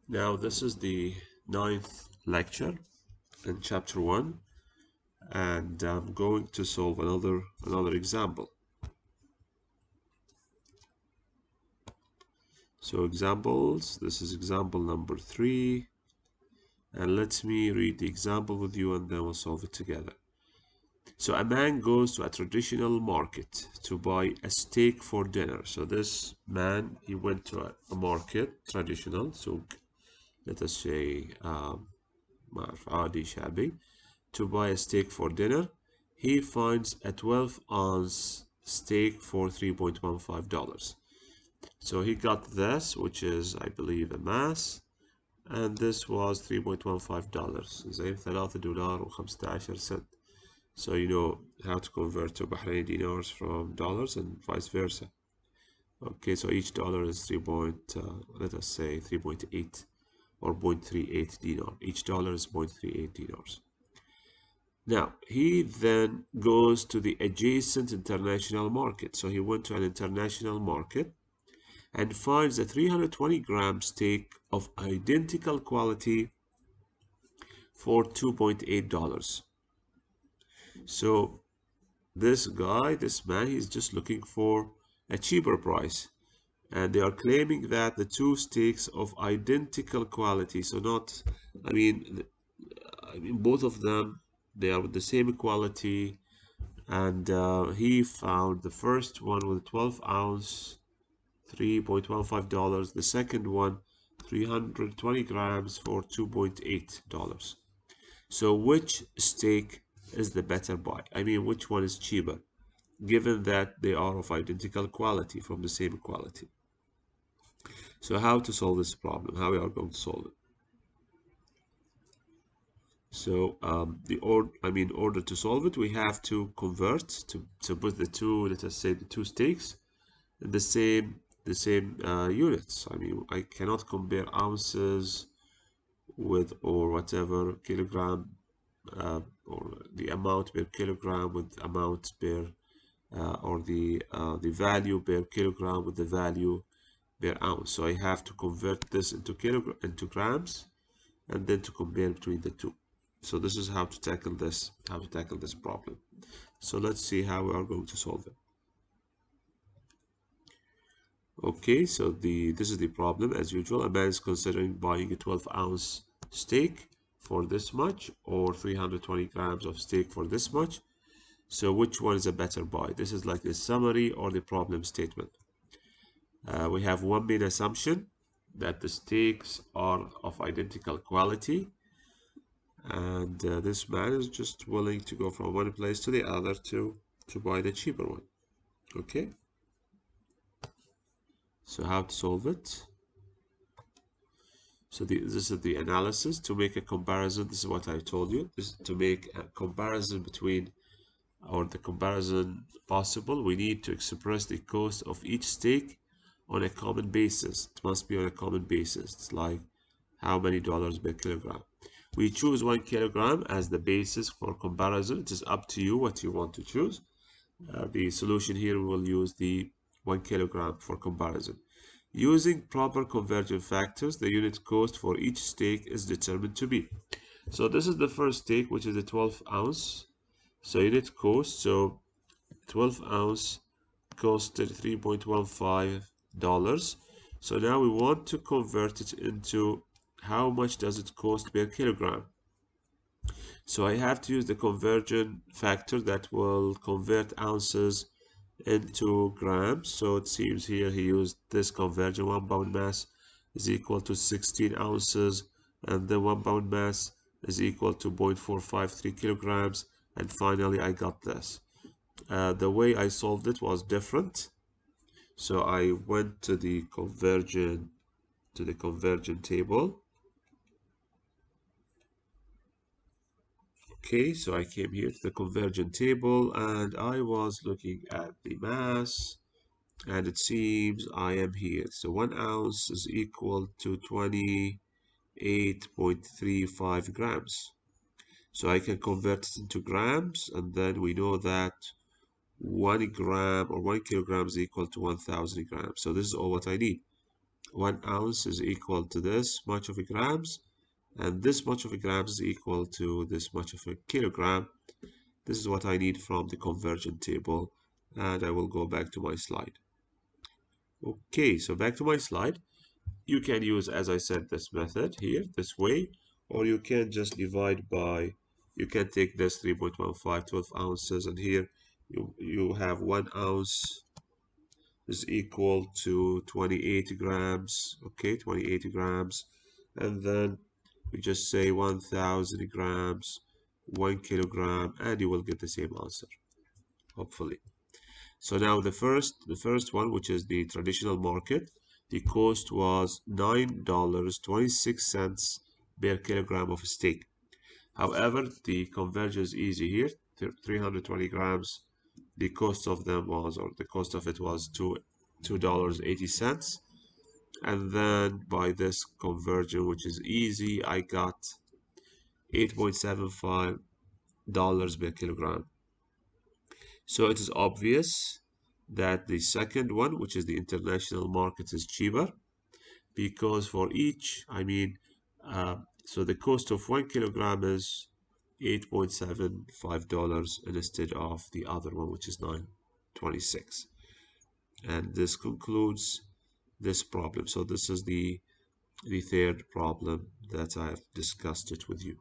Now, this is the ninth lecture in chapter 1, and I'm going to solve another example. So examples, this is example number 3, and let me read the example with you and then we'll solve it together. So a man goes to a traditional market to buy a steak for dinner. So this man, he went to a market, traditional, so let us say عادي شعبي, to buy a steak for dinner. He finds a 12-ounce steak for $3.15. So he got this, which is, I believe, a mass, and this was $3.15. زي $3.15. So you know how to convert to Bahraini dinars from dollars and vice versa. Okay, so each dollar is let us say 3.8 or 0.38 dinar. Each dollar is 0.38 dinars. Now, he then goes to the adjacent international market. So he went to an international market and finds a 320-gram steak of identical quality for $2.8. So this guy, this man, he's just looking for a cheaper price. And they are claiming that the two steaks of identical quality, so not, I mean, both of them, they are the same quality. And he found the first one with 12 ounce, $3.15. The second one, 320 grams for $2.8. So which steak is the better buy? I mean, which one is cheaper, given that they are of identical quality, from the same quality? So how to solve this problem? How we are going to solve it? So in order to solve it, we have to convert to put the two, let us say, the two steaks in the same units. I mean, I cannot compare ounces with, or whatever, kilogram, or the amount per kilogram with amount per or the value per kilogram with the value per ounce. So I have to convert this into grams and then to compare between the two. So this is how to tackle this problem. So let's see how we are going to solve it. Okay, so this is the problem. As usual, a man is considering buying a 12-ounce steak for this much, or 320 grams of steak for this much. So which one is a better buy? This is like the summary or the problem statement. We have one main assumption, that the steaks are of identical quality, and this man is just willing to go from one place to the other to buy the cheaper one. Okay, so how to solve it? So this is the analysis. To make a comparison, this is what I told you. This is to make a comparison between, or the comparison possible, we need to express the cost of each steak on a common basis. It must be on a common basis. It's like how many dollars per kilogram. We choose 1 kilogram as the basis for comparison. It is up to you what you want to choose. The solution here, we will use the 1 kilogram for comparison. Using proper conversion factors, the unit cost for each steak is determined to be. So this is the first steak, which is a 12 ounce. So unit cost, so 12 ounce costed $3.15. So now we want to convert it into how much does it cost per kilogram. So I have to use the conversion factor that will convert ounces into grams. So it seems here he used this conversion. 1 pound mass is equal to 16 ounces, and the 1 pound mass is equal to 0.453 kilograms. And finally, I got this. The way I solved it was different. So I went to the conversion table. Okay, so I came here to the conversion table and I was looking at the mass, and it seems I am here. So 1 ounce is equal to 28.35 grams. So I can convert it into grams, and then we know that 1 gram or 1 kilogram is equal to 1000 grams. So this is all what I need. 1 ounce is equal to this much of a grams, and this much of a grams is equal to this much of a kilogram. This is what I need from the conversion table, and I will go back to my slide. Okay, so back to my slide. You can use, as I said, this method here, this way, or you can just divide by, you can take this 3.15, 12 ounces, and here you have 1 ounce is equal to 28 grams, okay, 28 grams, and then we just say 1000 grams, 1 kilogram, and you will get the same answer, hopefully. So now the first one, which is the traditional market, the cost was $9.26 per kilogram of steak. However, the conversion is easy here. 320 grams, the cost of them was, or the cost of it was $2.80. And then by this conversion, which is easy, I got $8.75 per kilogram. So it is obvious that the second one, which is the international market, is cheaper because for each, so the cost of 1 kilogram is $8.75 instead of the other one, which is 9.26. And this concludes this problem. So this is the third problem that I've discussed it with you.